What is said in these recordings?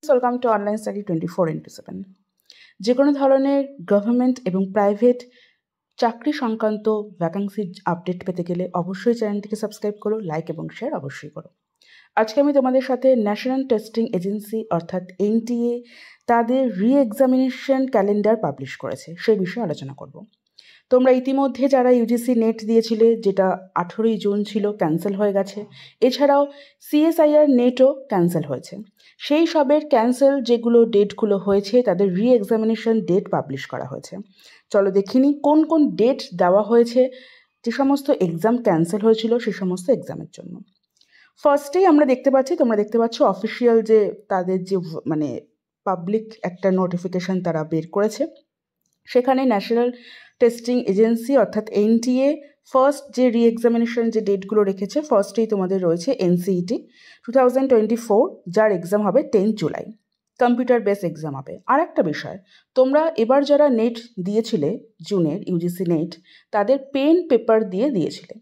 Welcome to online study 24/7। যে কোনো ধরনের গভর্নমেন্ট এবং প্রাইভেট চাকরি সংক্রান্ত ভ্যাকান্সি আপডেট পেতে গেলে অবশ্যই চ্যানেলটিকে সাবস্ক্রাইব করো, লাইক এবং শেয়ার অবশ্যই করো। আজকে আমি তোমাদের সাথে ন্যাশনাল টেস্টিং এজেন্সি অর্থাৎ এনটিএ তাদের রি-এক্সামিনেশন ক্যালেন্ডার পাবলিশ করেছে সেই বিষয়ে আলোচনা করব। তোমরা ইতিমধ্যে যারা ইউজিসি নেট দিয়েছিলে, যেটা 18ই জুন ছিল, ক্যান্সেল হয়ে গেছে। এছাড়াও সিএসআইআর নেটও ক্যান্সেল হয়েছে। সেই সবের ক্যান্সেল যেগুলো ডেটগুলো হয়েছে তাদের রি-এক্সামিনেশন ডেট পাবলিশ করা হয়েছে। চলো দেখিনি কোন কোন ডেট দেওয়া হয়েছে যে সমস্ত এক্সাম ক্যান্সেল হয়েছিল সে সমস্ত এক্সামের জন্য। ফার্স্টেই আমরা দেখতে পাচ্ছি, তোমরা দেখতে পাচ্ছ অফিসিয়াল যে তাদের যে পাবলিক একটা নোটিফিকেশান তারা বের করেছে। সেখানে ন্যাশনাল টেস্টিং এজেন্সি অর্থাৎ এনটিএ ফার্স্ট যে রি-এক্সামিনেশন যে ডেটগুলো রেখেছে, ফার্স্টেই তোমাদের রয়েছে এনসিইটি 2024, যার এক্সাম হবে 10 জুলাই, কম্পিউটার বেস এক্সাম হবে। আর একটা বিষয়, তোমরা এবার যারা নেট দিয়েছিলে জুনের ইউজিসি নেট, তাদের পেন পেপার দিয়ে দিয়েছিলে,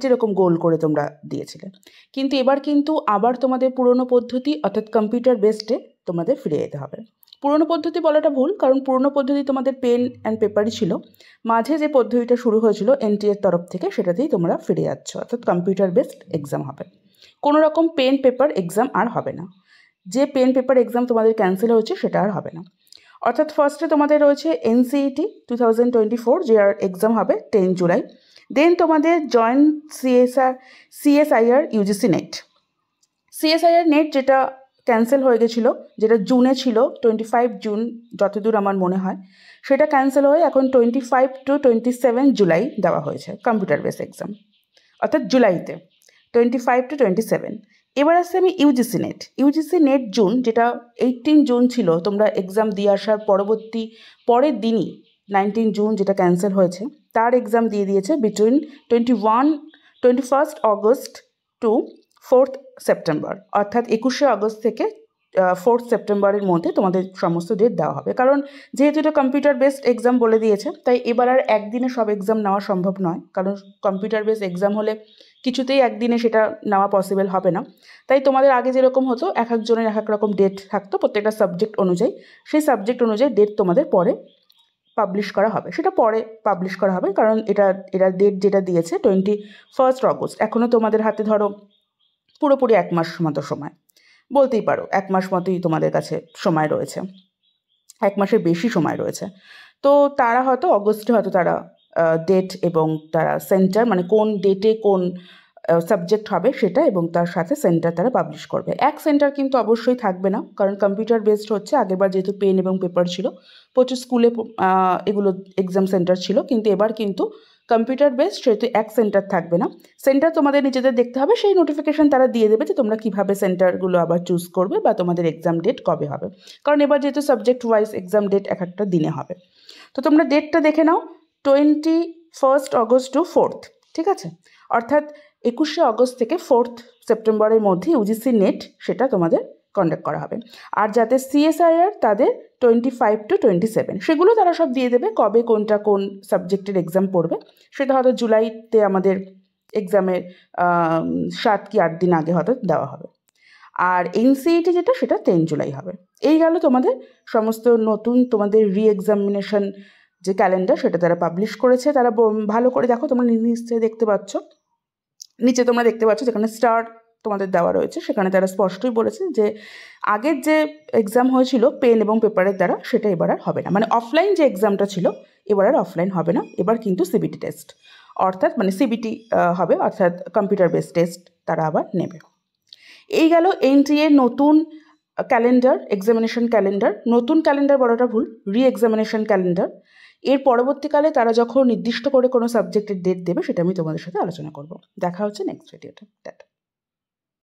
যেরকম গোল করে তোমরা দিয়েছিলে। কিন্তু এবার কিন্তু আবার তোমাদের পুরনো পদ্ধতি অর্থাৎ কম্পিউটার বেসডে তোমাদের ফিরে যেতে হবে। পুরনো পদ্ধতি বলাটা ভুল, কারণ পুরনো পদ্ধতি তোমাদের পেন অ্যান্ড পেপারই ছিল। মাঝে যে পদ্ধতিটা শুরু হয়েছিল এনটিএর তরফ থেকে, সেটাতেই তোমরা ফিরে যাচ্ছ, অর্থাৎ কম্পিউটার বেসড এক্সাম হবে। কোনো রকম পেন পেপার এক্সাম আর হবে না। যে পেন পেপার এক্সাম তোমাদের ক্যান্সেল হয়েছে সেটা আর হবে না। অর্থাৎ ফার্স্টে তোমাদের রয়েছে এনসিইটি 2024, যে আর এক্সাম হবে 10 জুলাই। দেন তোমাদের joint CSIR UGC net. CSIR net যেটা ক্যান্সেল হয়ে গেছিলো, যেটা জুনে ছিল 25 জুন যতদূর আমার মনে হয়, সেটা ক্যান্সেল হয়ে এখন 25 to 27 জুলাই দেওয়া হয়েছে কম্পিউটার বেস এক্সাম, অর্থাৎ জুলাইতে 25 to 27। এবার আসছে আমি ইউজিসি নেট জুন, যেটা 18 জুন ছিল, তোমরা এক্সাম দিয়ে আসার পরের দিনই 19 জুন যেটা ক্যান্সেল হয়েছে, তার এক্সাম দিয়ে দিয়েছে বিটুইন 21 অগস্ট টু 4 সেপ্টেম্বর, অর্থাৎ 21শে আগস্ট থেকে 4 সেপ্টেম্বরের মধ্যে তোমাদের সমস্ত ডেট দেওয়া হবে। কারণ যেহেতু এটা কম্পিউটার বেসড এক্সাম বলে দিয়েছে, তাই এবার আর একদিনে সব এক্সাম নেওয়া সম্ভব নয়। কারণ কম্পিউটার বেসড এক্সাম হলে কিছুতেই একদিনে সেটা নেওয়া পসিবল হবে না। তাই তোমাদের আগে যেরকম হতো, এক একজনের এক এক রকম ডেট থাকতো প্রত্যেকটা সাবজেক্ট অনুযায়ী, সেই সাবজেক্ট অনুযায়ী ডেট তোমাদের পরে পাবলিশ করা হবে। সেটা পরে পাবলিশ করা হবে, কারণ এটা ডেট যেটা দিয়েছে 21 অগস্ট, এখনও তোমাদের হাতে ধরো পুরোপুরি 1 মাস মতো সময়, বলতেই পারো 1 মাস মতোই তোমাদের কাছে সময় রয়েছে, 1 মাসের বেশি সময় রয়েছে। তো তারা হয়তো অগস্টে হয়তো তারা ডেট এবং তারা সেন্টার, মানে কোন ডেটে কোন সাবজেক্ট হবে সেটা, এবং তার সাথে সেন্টার তারা পাবলিশ করবে। এক সেন্টার কিন্তু অবশ্যই থাকবে না, কারণ কম্পিউটার বেসড হচ্ছে। আগেরবার যেহেতু পেন এবং পেপার ছিল, প্রচুর স্কুলে এগুলো এক্সাম সেন্টার ছিল, কিন্তু এবার কিন্তু কম্পিউটার বেসড, সেহেতু এক সেন্টার থাকবে না। সেন্টার তোমাদের নিজেদের দেখতে হবে, সেই নোটিফিকেশান তারা দিয়ে দেবে যে তোমরা কীভাবে সেন্টারগুলো আবার চুজ করবে বা তোমাদের এক্সাম ডেট কবে হবে। কারণ এবার যেহেতু সাবজেক্ট ওয়াইজ এক্সাম ডেট এক একটা দিনে হবে। তো তোমরা ডেটটা দেখে নাও, 21 অগস্ট টু 4, ঠিক আছে? অর্থাৎ 21শে অগস্ট থেকে 4 সেপ্টেম্বরের মধ্যে ইউজিসি নেট সেটা তোমাদের কন্ডাক্ট করা হবে। আর যাতে সিএসআইআর তাদের 25 to 27, সেগুলো তারা সব দিয়ে দেবে। কবে কোনটা কোন সাবজেক্টের এক্সাম পড়বে সেটা হয়তো জুলাইতে আমাদের এক্সামের 7 কি 8 দিন আগে হয়তো দেওয়া হবে। আর এনসিইটি যেটা, সেটা 10 জুলাই হবে। এই গেল তোমাদের সমস্ত নতুন তোমাদের রি-এক্সামিনেশন যে ক্যালেন্ডার, সেটা তারা পাবলিশ করেছে। তারা ভালো করে দেখো, তোমরা নিচে দেখতে পাচ্ছ, তোমরা দেখতে পাচ্ছ যেখানে স্টার তোমাদের দেওয়া রয়েছে, সেখানে তারা স্পষ্টই বলেছে যে আগের যে এক্সাম হয়েছিল পেন এবং পেপারের দ্বারা, সেটা এবার আর হবে না। মানে অফলাইন যে এক্সামটা ছিল এবার আর অফলাইন হবে না, এবার কিন্তু সিবিটি টেস্ট, অর্থাৎ মানে সিবিটি হবে, অর্থাৎ কম্পিউটার বেসড টেস্ট তারা আবার নেবে। এই গেল এনটিএ নতুন ক্যালেন্ডার, এক্সামিনেশন ক্যালেন্ডার। নতুন ক্যালেন্ডার বলাটা ভুল, রি-এক্সামিনেশন ক্যালেন্ডার। এর পরবর্তীকালে তারা যখন নির্দিষ্ট করে কোনো সাবজেক্টের ডেট দেবে, সেটা আমি তোমাদের সাথে আলোচনা করব। দেখা হচ্ছে নেক্সট ভিডিওতে। টাটা।